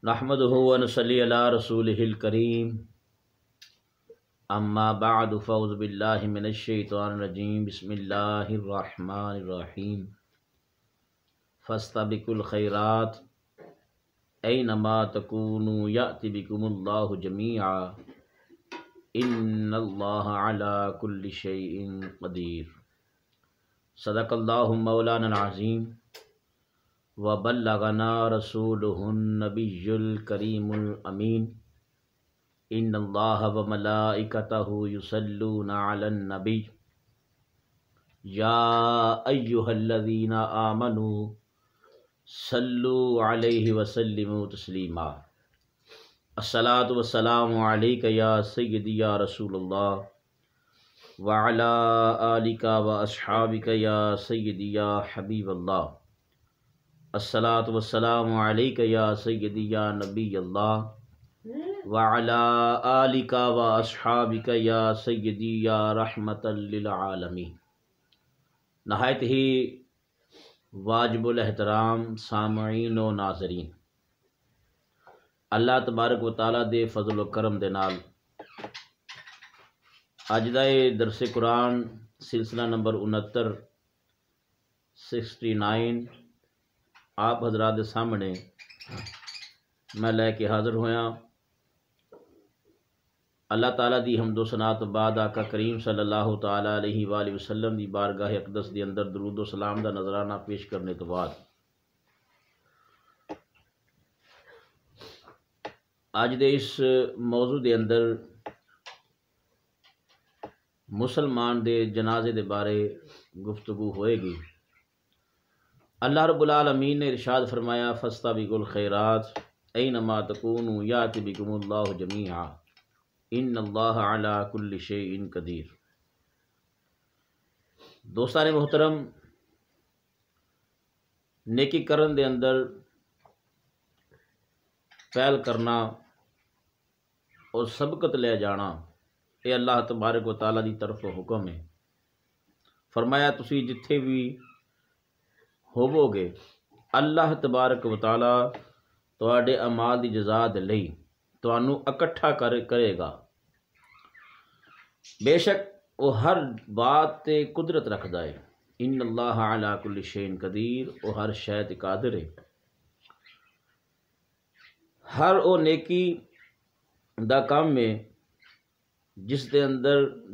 نحمده ونصلي على رسوله الكريم اما بعد فاعوذ بالله من الشيطان الرجيم بسم الله الرحمن الرحيم فاستبقوا الخيرات اينما تكونوا يأت بكم الله جميعا ان الله على كل شيء قدير صدق الله مولانا العظيم وبلغنا رسوله النبي الكريم الأمين إن الله وملائكته يصلون على النبي يا أيها الذين آمنوا صلوا عليه وسلموا تسليما الصلاة والسلام عليك يا سيدي يا رسول الله وعلى آلك وأصحابك يا سيدي يا حبيب الله الصلاۃ والسلام علیک یا سیدی یا نبی اللہ وعلی آلک و اصحابک یا سیدی یا رحمت للعالمین۔ نہایت ہی واجب الاحترام سامعین و ناظرین، اللہ تبارک و تعالیٰ دے فضل و کرم دے نال اج دا درس قرآن سلسلہ نمبر 69 آپ حضرات دے سامنے میں لے کے حاضر ہویا۔ اللہ تعالیٰ دی حمد و ثنا تو بعد آقا کریم صلی اللہ تعالیٰ علیہ وآلہ وسلم دی بارگاہ اقدس دی اندر درود و سلام دا نذرانہ پیش کرنے تو بعد آج دے اس موضوع دے اندر مسلمان دے جنازے دے بارے گفتگو ہوئے گی۔ اللہ رب العالمین نے ارشاد فرمایا فاستبقوا الخیرات اینما تکونوا یأت بکم اللہ جمیعا ان اللہ علی کل شیء قدیر۔ دوستان محترم، نیکی کرن دے اندر پہل کرنا اور سبقت لے جانا یہ اللہ تبارک و تعالیٰ دی طرف حکم ہے۔ فرمایا تسی جتھے بھی ہوو گے اللہ تبارک و تعالیٰ تواڈے اعمال دی جزا دے لئی تانوں اکٹھا کرے گا۔ بے شک وہ ہر بات تے قدرت رکھدا ہے۔ ان اللہ علی کل شیء قدیر، وہ ہر شے تے قادر ہے۔ ہر او نیکی دا کام ہے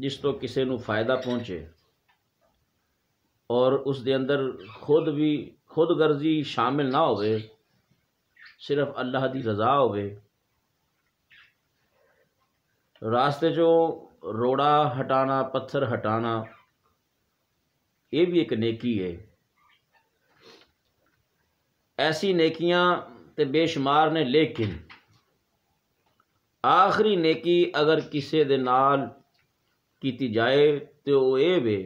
جس تو کسے نو فائدہ پہنچے اور اس دے اندر خود غرضی شامل نہ ہوئے، صرف اللہ دی رضا ہوئے۔ راستے جو روڑا ہٹانا، پتھر ہٹانا، یہ بھی ایک نیکی ہے۔ ایسی نیکیاں تے بے شمار نے، لیکن آخری نیکی اگر کسے دے نال کیتی جائے تو وہ یہ وے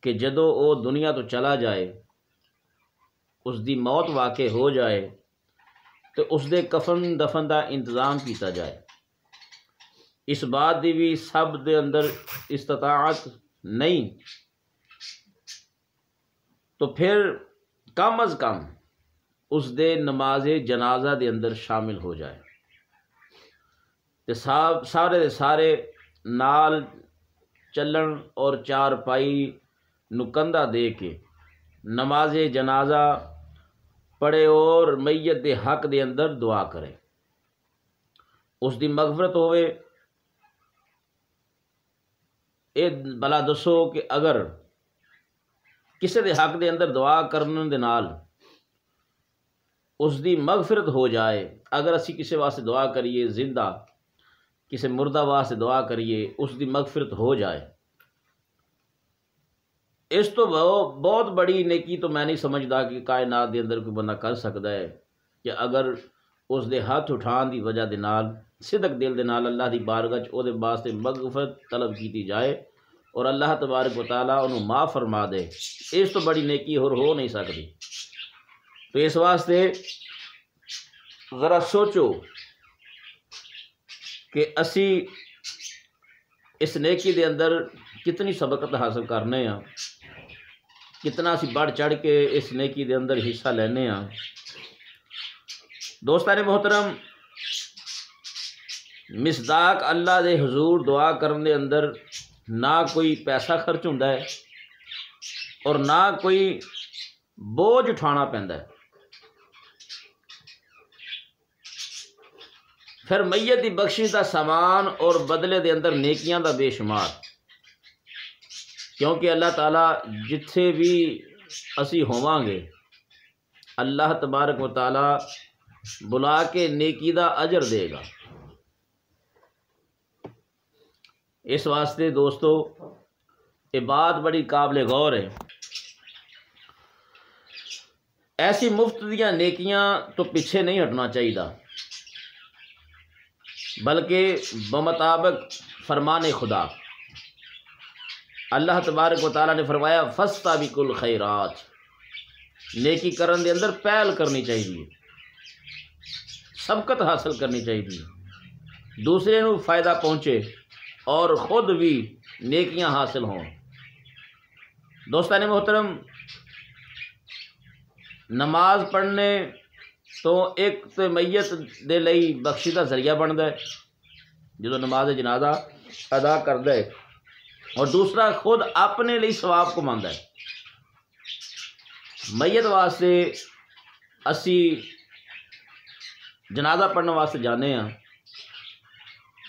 کہ جدو وہ دنیا تو چلا جائے، اس دی موت واقع ہو جائے تو اس دے کفن دفن دا انتظام کیتا جائے۔ اس بات دی بھی سب دے اندر استطاعت نہیں تو پھر کم از کم اس دے نماز جنازہ دے اندر شامل ہو جائے تے سارے دے سارے نال چلن اور چار پائی نکندہ دے کے نماز جنازہ پڑھے اور میت دے حق دے اندر دعا کرے، اس دی مغفرت ہوئے۔ اے بلا دسو کہ اگر کسے دے حق دے اندر دعا کرنے دے نال اس دی مغفرت ہو جائے، اگر اسی کسے واسطے دعا کریے، زندہ کسے مردہ واسطے دعا کریے، اس دی مغفرت ہو جائے، اس تو بہت بڑی نیکی تو میں نہیں سمجھدا کہ کائنات دے اندر کوئی بندہ کر سکتا ہے کہ اگر اس دے ہاتھ اٹھان دی وجہ دے نال صدق دل دے نال اللہ دی بارگاہ چ او دے واسطے مغفرت طلب کیتی جائے اور اللہ تبارک و تعالیٰ انہوں معاف فرما دے، اس تو بڑی نیکی اور ہو نہیں سکتی۔ تو اس واسطے ذرا سوچو کہ اسی اس نیکی دے اندر کتنی سبقت حاصل کرنے ہیں، کتنا اسی بڑھ چڑھ کے اس نیکی دے اندر حصہ لینے ہیں۔ دوستان محترم، مصداق اللہ دے حضور دعا کرنے دے اندر نہ کوئی پیسہ خرچ ہوندا ہے اور نہ کوئی بوجھ اٹھانا پیندا ہے۔ پھر میت دی بخشش دا سامان اور بدلے دے اندر نیکیاں دا بے شمار، کیونکہ اللہ تعالیٰ جتھے بھی اسی ہوواں گے اللہ تبارک و تعالیٰ بلا کے نیکی دا اجر دے گا۔ اس واسطے دوستو یہ بات بڑی قابل غور ہے۔ ایسی مفت دیاں نیکیاں تو پیچھے نہیں ہٹنا چاہیے، بلکہ بمطابق فرمان خدا اللہ تبارک و تعالیٰ نے فرمایا فاستبقوا الخیرات، نیکی کرن دے اندر پہل کرنی چاہیے، سبقت حاصل کرنی چاہیے، دوسرے نو فائدہ پہنچے اور خود بھی نیکیاں حاصل ہوں۔ دوستان محترم، نماز پڑھنے تو ایک تو میت دے لئی بخشش دا ذریعہ بنتا ہے جدو نماز جنازہ ادا کرتا ہے، اور دوسرا خود اپنے لئی ثواب کماندا ہے۔ میت واسطے اسی جنازہ پڑھنے واسطے جانے ہاں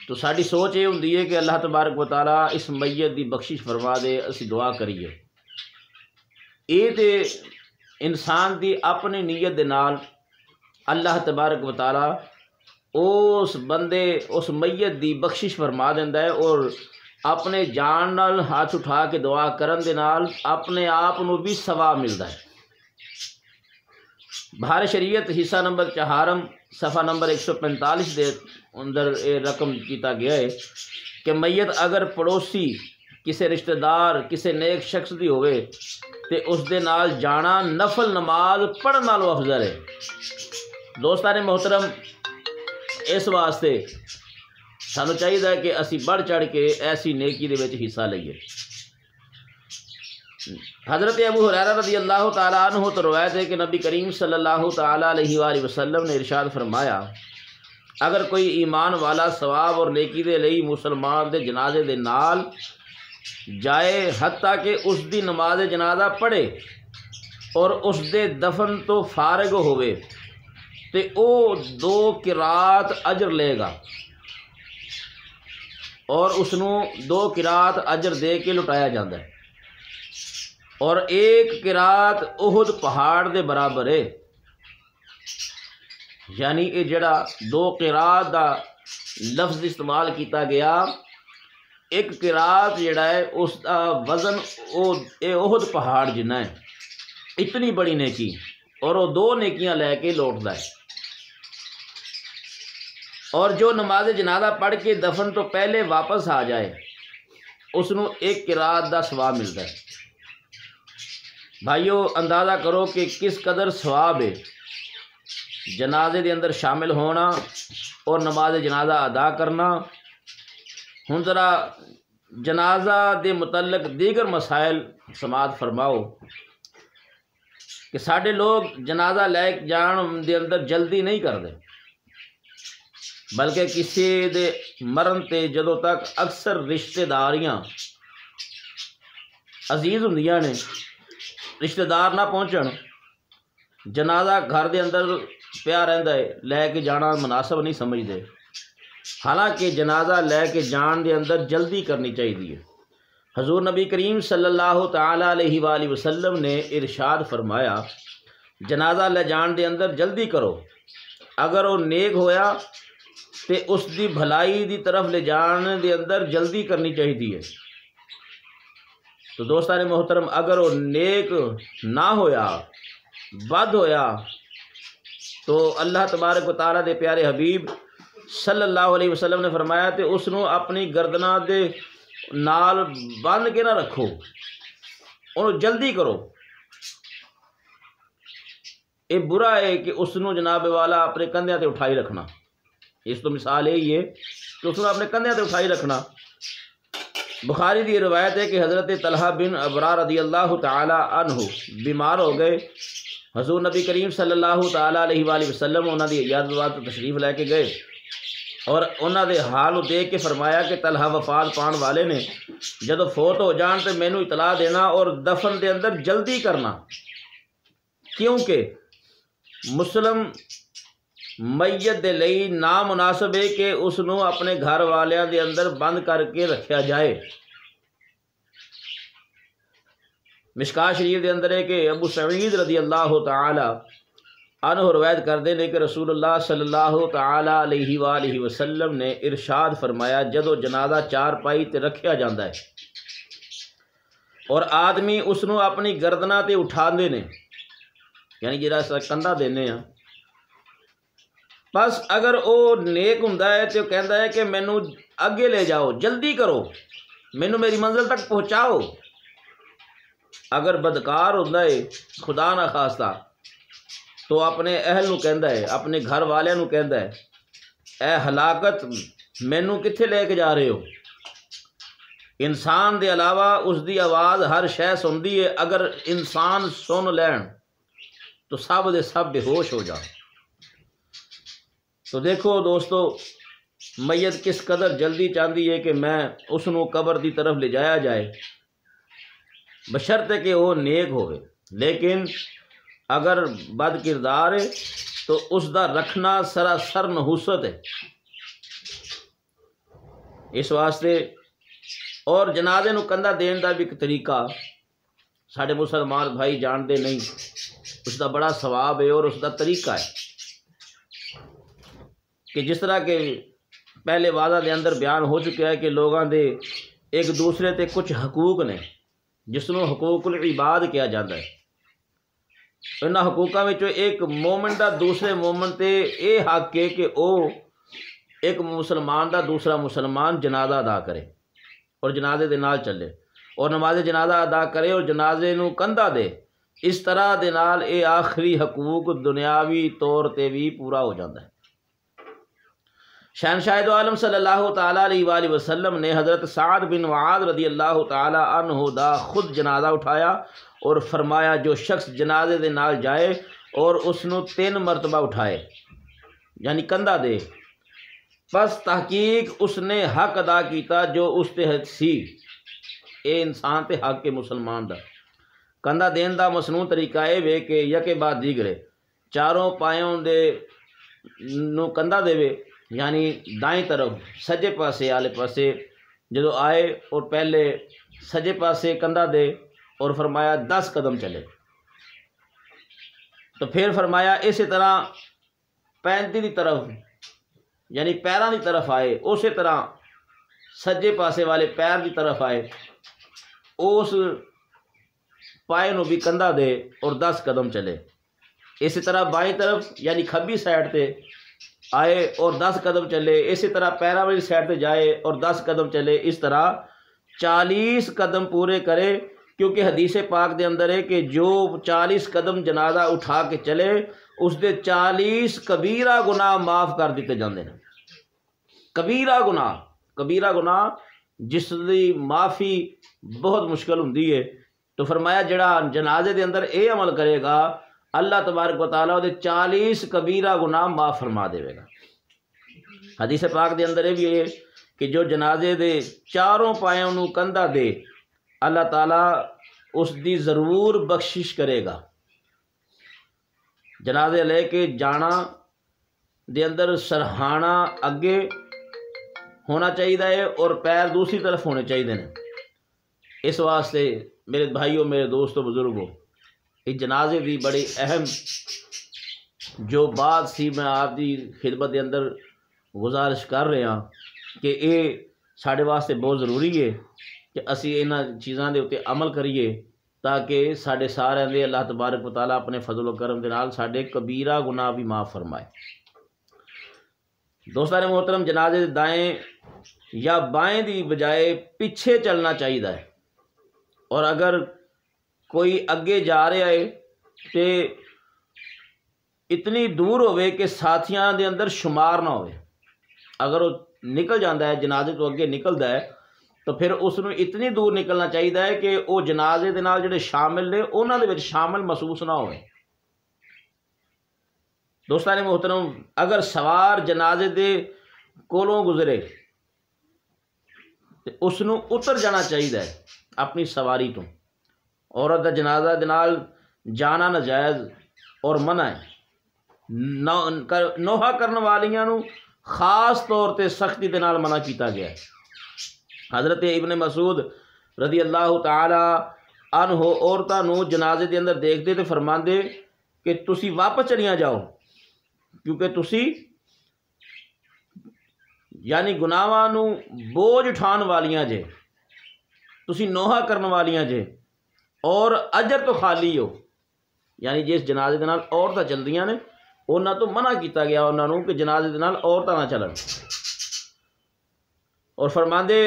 تو ساری سوچ یہ ہوندی ہے کہ اللہ تبارک و تعالیٰ اس میت دی بخشش فرما دے، اسی دعا کریے۔ یہ تے انسان دی اپنی نیت دے نال اللہ تبارک و تعالیٰ اس بندے اس میت دی بخشش فرما دیندا ہے، اور اپنے جان نال ہاتھ اٹھا کے دعا کرن دے نال اپنے آپ نو بھی ثواب ملتا ہے۔ بہار شریعت حصہ نمبر 4 صفحہ نمبر 145 دے اندر یہ رقم کیتا گیا ہے کہ میت اگر پڑوسی کسی رشتہ دار کسی نیک شخص دی ہوئے تے اس دے نال جانا نفل نماز پڑھن نالوں افضل ہے۔ دوستان محترم، اس واسطے سانو چاہیے کہ اسی بڑھ چڑھ کے ایسی نیکی دے وچ حصہ لئیے۔ حضرت ابو ہریرہ رضی اللہ تعالیٰ عنہ تو روایت ہے کہ نبی کریم صلی اللہ تعالیٰ علیہ وآلہ وسلم نے ارشاد فرمایا، اگر کوئی ایمان والا ثواب اور نیکی دے لئی مسلمان دے جنازے دے نال جائے حتیٰ کہ اس دی نماز جنازہ پڑھے اور اس دے دفن تو فارغ ہوئے تے او 2 قرات اجر لے گا، اور اس نو 2 قرات اجر دے کے لٹایا جاتا ہے، اور 1 قرات احد پہاڑ دے برابر ہے۔ یعنی یہ جڑا 2 قرات دا لفظ استعمال کیتا گیا، 1 قرات جڑا ہے اس دا وزن احد پہاڑ جنہ ہے، اتنی بڑی نیکی، اور وہ 2 نیکیاں لے کے لوٹتا ہے۔ اور جو نماز جنازہ پڑھ کے دفن تو پہلے واپس آ جائے اس نو 1 قرات دا ثواب ملتا ہے۔ بھائیو، اندازہ کرو کہ کس قدر ثواب ہے جنازے دے اندر شامل ہونا اور نماز جنازہ ادا کرنا۔ ہن ذرا جنازہ دے متعلق دیگر مسائل سماعت فرماؤ کہ ساڈے لوگ جنازہ لے جان دے اندر جلدی نہیں کرتے، بلکہ کسی دے مرن تے جدوں تک اکثر رشتہ داریاں عزیز ہوندیاں نے، رشتہ دار نہ پہنچن، جنازہ گھر دے اندر پیا رہندا ہے، لے کے جانا مناسب نہیں سمجھتے۔ حالانکہ جنازہ لے کے جان دے اندر جلدی کرنی چاہیے۔ حضور نبی کریم صلی اللہ تعالیٰ علیہ وآلہ وسلم نے ارشاد فرمایا، جنازہ لے جان دے اندر جلدی کرو، اگر وہ نیک ہویا تے اس دی بھلائی دی طرف لے جان دے اندر جلدی کرنی چاہیے۔ تو دوستان محترم، اگر وہ نیک نہ ہویا، بد ہویا، تو اللہ تبارک و تعالیٰ دے پیارے حبیب صلی اللہ علیہ وسلم نے فرمایا تے اس نو اپنی گردنہ دے نال بند کے نہ رکھو، انہوں جلدی کرو۔ یہ برا ہے کہ اس نو جناب والا اپنے کندھیاں تے اٹھائی رکھنا۔ اس تو مثال یہی ہے کہ اس نے اپنے کندھیاں تے اٹھائی رکھنا۔ بخاری دی روایت ہے کہ حضرت طلحہ بن عبرہ رضی اللہ تعالی عنہ بیمار ہو گئے حضور نبی کریم صلی اللہ تعالیٰ علیہ وآلہ وسلم انہوں دی اجازت واسطے تشریف لے کے گئے اور انہوں دے حال دیکھ کے فرمایا کہ طلحہ وفات پان والے نے جدو فوت ہو جان تو مینو اطلاع دینا اور دفن دے اندر جلدی کرنا، کیونکہ مسلم میت دے لئی نامناسب ہے کہ اس نو اپنے گھر والیاں دے اندر بند کر کے رکھیا جائے۔ مشکاہ شریف دے اندر ہے کہ ابو سعید رضی اللہ تعالی عنہ روایت کردے نے کہ رسول اللہ صلی اللہ تعالی علیہ وآلہ وسلم نے ارشاد فرمایا جدو جنازہ چار پائی تے رکھیا جاندا ہے اور آدمی اس نو اپنی گردنا تے اٹھاندے نے، یعنی جڑا کندھا دینے ہیں، بس اگر او نیک ہوندا ہے تے او کہندا ہے کہ مینوں اگے لے جاؤ، جلدی کرو، مینوں میری منزل تک پہنچاؤ۔ اگر بدکار ہوندا ہے خدا نہ خواستہ تو اپنے اہل نو کہندا ہے، اپنے گھر والے نو کہندا ہے اے ہلاکت مینوں کتھے لے کے جا رہے ہو؟ انسان دے علاوہ اس دی آواز ہر شے سندی ہے، اگر انسان سن لین تو سب دے سب بے ہوش ہو جان۔ تو دیکھو دوستو میت کس قدر جلدی چاہتی ہے کہ میں اس نو قبر دی طرف لے جایا جائے، بشرطے کہ وہ نیک ہوئے، لیکن اگر بد کردار ہے تو اس دا رکھنا سراسر نحوست ہے۔ اس واسطے اور جنازے نو کندھا دین دا بھی ایک طریقہ ساڈے مسلمان بھائی جانتے نہیں، اس دا بڑا ثواب ہے اور اس دا طریقہ ہے کہ جس طرح کہ پہلے وعدہ دے اندر بیان ہو چکا ہے کہ لوگاں دے ایک دوسرے تے کچھ حقوق نے جس نو حقوق العباد کیا جاتا ہے۔ انہاں حقوقاں وچوں ایک مومن دا دوسرے مومن تے اے حق ہے کہ او ایک مسلمان دا دوسرا مسلمان جنازہ ادا کرے اور جنازے دے نال چلے اور نماز جنازہ ادا کرے اور جنازے نو کندھا دے، اس طرح دے نال اے آخری حقوق دنیاوی طور تے بھی پورا ہو جاتا ہے۔ شہنشاہ دو عالم صلی اللہ تعالیٰ علیہ وآلہ وسلم نے حضرت سعد بن معاذ رضی اللہ تعالیٰ عنہ دا خود جنازہ اٹھایا اور فرمایا جو شخص جنازے دے نال جائے اور اس نو 3 مرتبہ اٹھائے یعنی کندھا دے، پس تحقیق اس نے حق ادا کیتا جو اس تے سی، اے انسان تے حق کے مسلمان دا۔ کندھا دین دا مسنون طریقہ اے وے کہ یکے بعد دیگرے چاروں پایوں دے نو کندھا دے وے، یعنی دائیں طرف سجے پاسے آلے پاسے جدو آئے اور پہلے سجے پاسے کندھا دے اور فرمایا 10 قدم چلے، تو پھر فرمایا اسی طرح پینتی دی طرف یعنی پیراں دی طرف آئے، اسی طرح سجے پاسے والے پیر دی طرف آئے، اس پائے نو بھی کندھا دے اور 10 قدم چلے، اسی طرح بائیں طرف یعنی کھبی سائڈ تے آئے اور 10 قدم چلے، اسی طرح پیرا والی سائڈ تے جائے اور 10 قدم چلے، اس طرح 40 قدم پورے کرے، کیونکہ حدیث پاک دے اندر ہے کہ جو 40 قدم جنازہ اٹھا کے چلے اس دے 40 کبیرہ گناہ معاف کر دیتے جاندے ہیں۔ کبیرہ گناہ جس دی معافی بہت مشکل ہوندی ہے، تو فرمایا جڑا جنازے دے اندر اے عمل کرے گا اللہ تبارک و تعالیٰ دے 40 کبیرہ گناہ معاف فرما دے گا۔ حدیث پاک دے اندر بھی ہے کہ جو جنازے دے چاروں پایوں نو کندھا دے اللہ تعالیٰ اس دی ضرور بخشش کرے گا۔ جنازے لے کے جانا دے اندر سرہانا اگے ہونا چاہیے اور پیر دوسری طرف ہونے چاہیے نے۔ اس واسطے میرے بھائیوں، میرے دوستوں، بزرگوں، اس جنازے دی بڑی اہم جو بات سی میں آپ دی خدمت دے اندر گزارش کر رہے ہاں کہ اے ساڈے واسطے بہت ضروری ہے کہ اسی انہاں چیزاں دے اوتے عمل کریے تاکہ ساڈے سارے دے اللہ تبارک و تعالیٰ اپنے فضل و کرم دے نال ساڈے کبیرہ گناہ بھی معاف فرمائے۔ دوستان محترم، جنازے دے دائیں یا بائیں دی بجائے پیچھے چلنا چاہیے ہے، اور اگر کوئی اگے جا رہا ہے تے اتنی دور ہوئے کہ ساتھیاں دے اندر شمار نہ ہوئے، اگر وہ نکل جاندہ ہے جنازے تو اگے نکلدا ہے تو پھر اس نو اتنی دور نکلنا چاہیے ہے کہ وہ جنازے دے نال جڑے شامل نے انہاں دے وچ شامل محسوس نہ ہوئے، دوستان محترم اگر سوار جنازے دے کولوں گزرے تے اس نو اتر جانا چاہیے اپنی سواری تو. عورت دا جنازہ دے نال جانا ناجائز اور منع ہے. نوحہ کرن والیاں نو خاص طور تے سختی دے نال منع کیتا گیا ہے. حضرت ابن مسعود رضی اللہ تعالی عنہ عورتاں نو جنازے دے اندر دیکھتے تے فرماندے کہ تسی واپس چلیاں جاؤ کیونکہ تسی یعنی گناہاں نو بوجھ اٹھان والیاں جے، تسی نوحہ کرن والیاں جے اور اجر تو خالی ہو. یعنی جس جنازے دے نال عورتاں چلدیاں نے انہاں تو منع کیتا گیا انہاں نو کہ جنازے دے نال عورتاں نہ چلن. اور فرماندے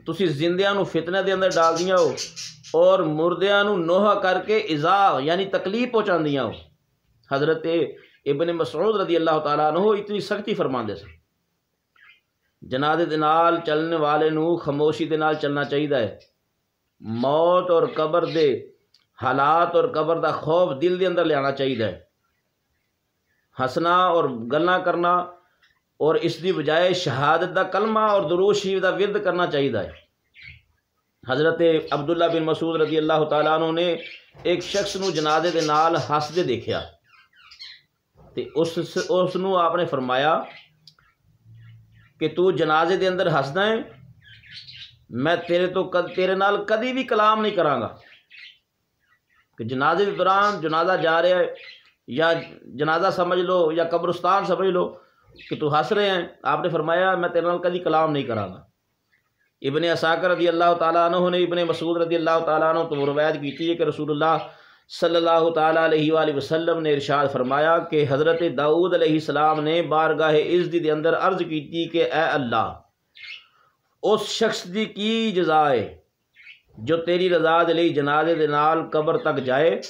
تسی زندیاں نو فتنے دے اندر ڈال دیاں ہو اور مردیاں نو نوحہ کر کے ایذا یعنی تکلیف پہنچاندیاں ہو. حضرت ابن مسعود رضی اللہ تعالیٰ عنہ اتنی سختی فرماندے سے. جنازے دے نال چلنے والے نو خاموشی دے نال چلنا چاہیے ہے. موت اور قبر دے حالات اور قبر دا خوف دل دے اندر لے آنا چاہیے ہے. ہسنا اور گلاں کرنا اور اس دی بجائے شہادت دا کلمہ اور درود شریف دا ورد کرنا چاہیے ہے. حضرت عبداللہ بن مسعود رضی اللہ تعالیٰ عنہ نے ایک شخص نو جنازے دے نال ہسدے دیکھیا تے اس نو آپ نے فرمایا کہ تو جنازے دے اندر ہسدا ہے، میں تیرے نال کدی بھی کلام نہیں کراں گا. کہ جنازے دے دوران جنازہ جا رہا ہے یا جنازہ سمجھ لو یا قبرستان سمجھ لو کہ تو ہنس رہے ہیں، آپ نے فرمایا میں تیرے نال کدی کلام نہیں کراں گا. ابن عساکر رضی اللہ تعالیٰ عنہ نے ابن مسعود رضی اللہ تعالیٰ عنہ تو روایت کی ہے کہ رسول اللہ صلی اللہ تعالیٰ علیہ وآلہ وسلم نے ارشاد فرمایا کہ حضرت داؤد علیہ السلام نے بارگاہ عزت دے اندر عرض کی تھی کہ اے اللہ اس شخص دی کی جزائے جو تیری رضا دے لئی جنازے دے نال قبر تک جائے.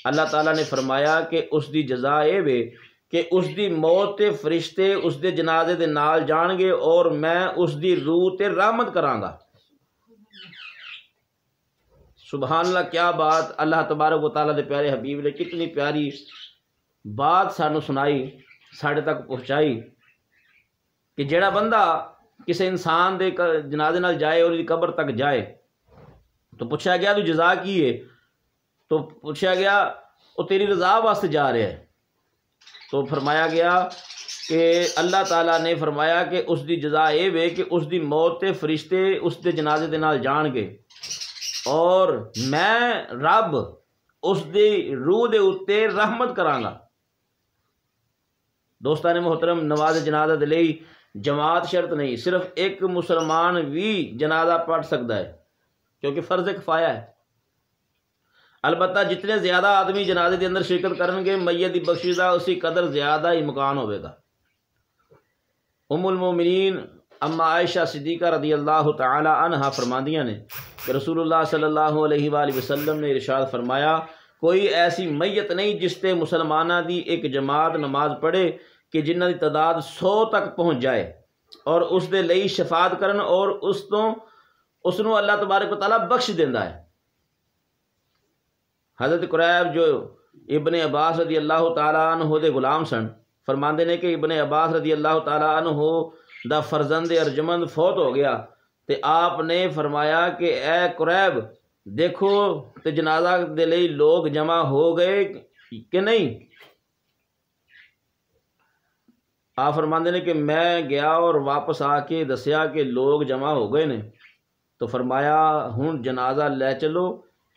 اللہ تعالیٰ نے فرمایا کہ اس دی جزا اے وے کہ اس دی موت تے فرشتے اس دے جنازے دے نال جان گے اور میں اس دی روح تے رحمت کراں گا. سبحان اللہ، کیا بات! اللہ تبارک و تعالیٰ دے پیارے حبیب نے کتنی پیاری بات سانو سنائی، ساڑھے تک پہنچائی کہ جیڑا بندہ کسی انسان دے جنازے نال جائے اور قبر تک جائے تو پوچھا گیا تو جزا کی ہے؟ تو پوچھا گیا وہ تیری رضا واسطے جا رہے ہیں. تو فرمایا گیا کہ اللہ تعالیٰ نے فرمایا کہ اس دی جزا اے وے کہ اس دی موت تے فرشتے اس دے جنازے دے نال جان گے اور میں رب اس دی روح دے اتے رحمت کراں گا. دوستان محترم، نماز جنازہ دے لئی جماعت شرط نہیں، صرف ایک مسلمان بھی جنازہ پڑھ سکتا ہے کیونکہ فرض کفایہ ہے. البتہ جتنے زیادہ آدمی جنازے دے اندر شرکت کرن گے میت دی بخشش دا اسی قدر زیادہ ہی مکان ہوئے گا. ام المومنین اما عائشہ صدیقہ رضی اللہ تعالی عنہا فرماندیاں نے کہ رسول اللہ صلی اللہ علیہ وآلہ وسلم نے ارشاد فرمایا کوئی ایسی میت نہیں جس تے مسلمانہ دی ایک جماعت نماز پڑھے کہ جنہ دی تعداد 100 تک پہنچ جائے اور اس دے لئی شفاعت کرن اور اس نو اللہ تبارک و تعالیٰ بخش دیندا ہے. حضرت قریب جو ابن عباس رضی اللہ تعالیٰ عنہ دے غلام سن فرماندے نے کہ ابن عباس رضی اللہ تعالیٰ عنہ دا فرزند ارجمند فوت ہو گیا تے آپ نے فرمایا کہ اے قریب دیکھو تے جنازہ دے لئی لوگ جمع ہو گئے کہ نہیں؟ آپ فرماندے نے کہ میں گیا اور واپس آ کے دسیا کہ لوگ جمع ہو گئے نے. تو فرمایا ہن جنازہ لے چلو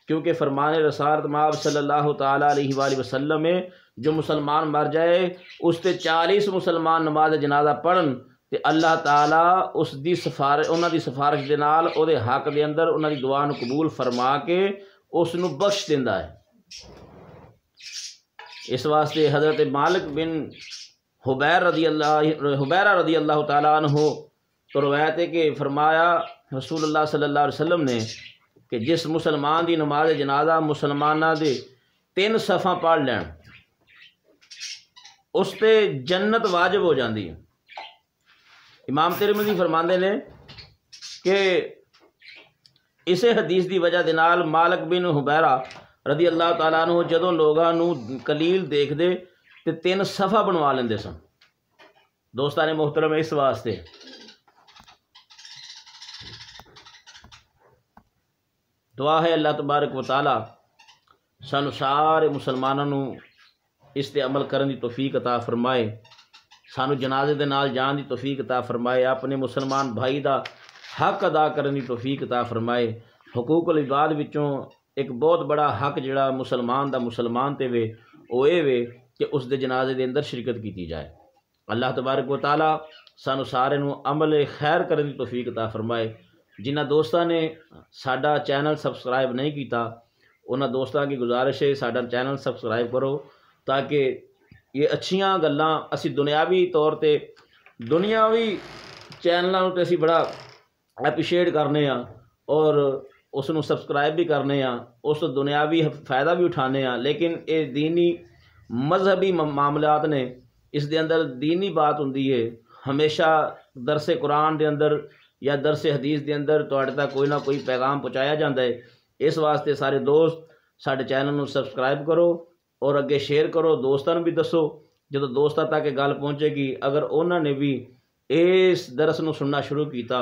کیونکہ فرمان رسالت مآب صلی اللہ تعالیٰ علیہ وآلہ وسلم میں جو مسلمان مر جائے اس تے 40 مسلمان نماز جنازہ پڑھن تے اللہ تعالیٰ اس دی سفارش انہاں دی سفارش دے نال او دے حق دے اندر انہاں دی دعا نو قبول فرما کے اس نو بخش دیندا ہے. اس واسطے حضرت مالک بن حبیرہ رضی اللہ تعالیٰ عنہ تو روایت ہے کہ فرمایا رسول اللہ صلی اللہ علیہ وسلم نے کہ جس مسلمان دی نماز جنازہ مسلمانہ دے 3 صفحہ پڑھ لین اس تے جنت واجب ہو جاندی ہے. امام ترمذی فرماندے نے کہ اسے حدیث دی وجہ دے نال مالک بن حبیرہ رضی اللہ تعالیٰ عنہ جدوں لوگاں نو قلیل دیکھ دے تے 3 صفحہ بنوا لیندے سن۔ دوستان محترم اس واسطے دعا ہے اللہ تبارک و تعالی سانو سارے مسلمانوں نو اس تے عمل کرن دی توفیق عطا فرمائے، سانو جنازے دے نال جان دی توفیق عطا فرمائے، اپنے مسلمان بھائی دا حق ادا کرن دی توفیق عطا فرمائے۔ حقوق العباد وچوں ایک بہت بڑا حق جڑا مسلمان دا مسلمان تے وے او اے وے کہ اس دے جنازے دے اندر شرکت کیتی جائے۔ اللہ تبارک و تعالی سانو سارے نو عمل خیر کرن دی توفیق عطا فرمائے۔ جنہاں دوستاں نے ساڈا چینل سبسکرائب نہیں کیتا انہاں دوستاں کی گزارش ہے ساڈا چینل سبسکرائب کرو تاکہ یہ اچھیاں گلاں اسی دنیاوی طور تے دنیاوی چینلاں نوں تے اسی بڑا اپریشیٹ کرنے ہاں اور اس نوں سبسکرائب بھی کرنے ہاں، اس تو دنیاوی فائدہ بھی اٹھانے ہاں، لیکن اے دینی مذہبی معاملات نے، اس دے اندر دینی بات ہوندی ہے۔ ہمیشہ درس قرآن دے اندر یا درس حدیث دے اندر تواڈے تک کوئی نہ کوئی پیغام پہنچایا جاتا ہے۔ اس واسطے سارے دوست ساڈے چینل نوں سبسکرائب کرو اور اگے شیئر کرو، دوستاں نوں بھی دسو، جدوں دوستاں تک یہ گل پہنچے گی اگر انہاں نے بھی اس درس نوں سننا شروع کیتا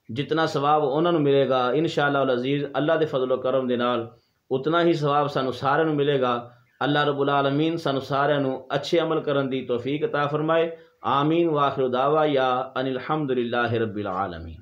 جتنا ثواب انہاں نوں ملے گا انشاءاللہ العزیز اللہ دے فضل و کرم دے نال اتنا ہی ثواب سانو سارے نوں ملے گا۔ اللہ رب العالمین سانو سارے نوں اچھے عمل کرن دی توفیق عطا فرمائے۔ آمین۔ واخر دعوایا ان الحمدللہ رب العالمین۔